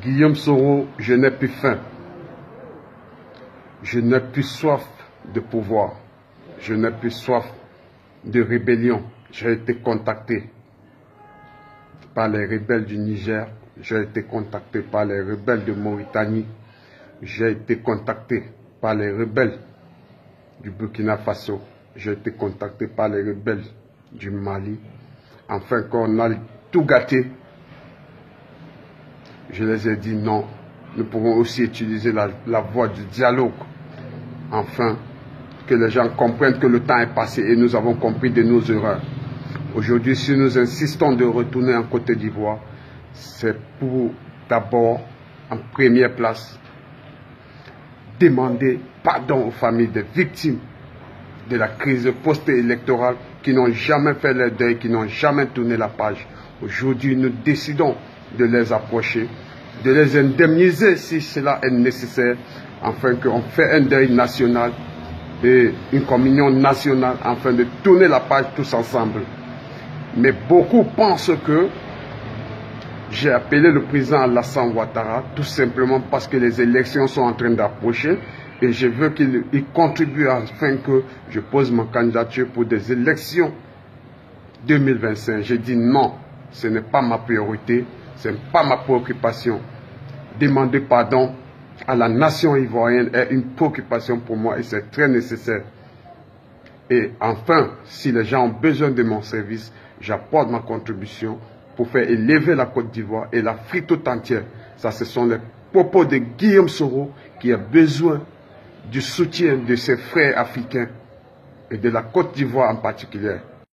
Guillaume Soro, je n'ai plus faim. Je n'ai plus soif de pouvoir. Je n'ai plus soif de rébellion. J'ai été contacté par les rebelles du Niger. J'ai été contacté par les rebelles de Mauritanie. J'ai été contacté par les rebelles du Burkina Faso. J'ai été contacté par les rebelles du Mali. Enfin, quand on a tout gâté, je les ai dit non. Nous pouvons aussi utiliser la voie du dialogue. Enfin, que les gens comprennent que le temps est passé et nous avons compris de nos erreurs. Aujourd'hui, si nous insistons de retourner en Côte d'Ivoire, c'est pour d'abord, en première place, demander pardon aux familles des victimes de la crise post-électorale qui n'ont jamais fait leur deuil, qui n'ont jamais tourné la page. Aujourd'hui, nous décidons de les approcher, de les indemniser si cela est nécessaire, afin qu'on fait un deuil national et une communion nationale, afin de tourner la page tous ensemble. Mais beaucoup pensent que j'ai appelé le président Alassane Ouattara tout simplement parce que les élections sont en train d'approcher et je veux qu'il contribue afin que je pose ma candidature pour des élections 2025. J'ai dit non, ce n'est pas ma priorité, ce n'est pas ma préoccupation. Demander pardon à la nation ivoirienne est une préoccupation pour moi et c'est très nécessaire. Et enfin, si les gens ont besoin de mon service, j'apporte ma contribution pour faire élever la Côte d'Ivoire et l'Afrique tout entière. Ça, ce sont les propos de Guillaume Soro qui a besoin du soutien de ses frères africains et de la Côte d'Ivoire en particulier.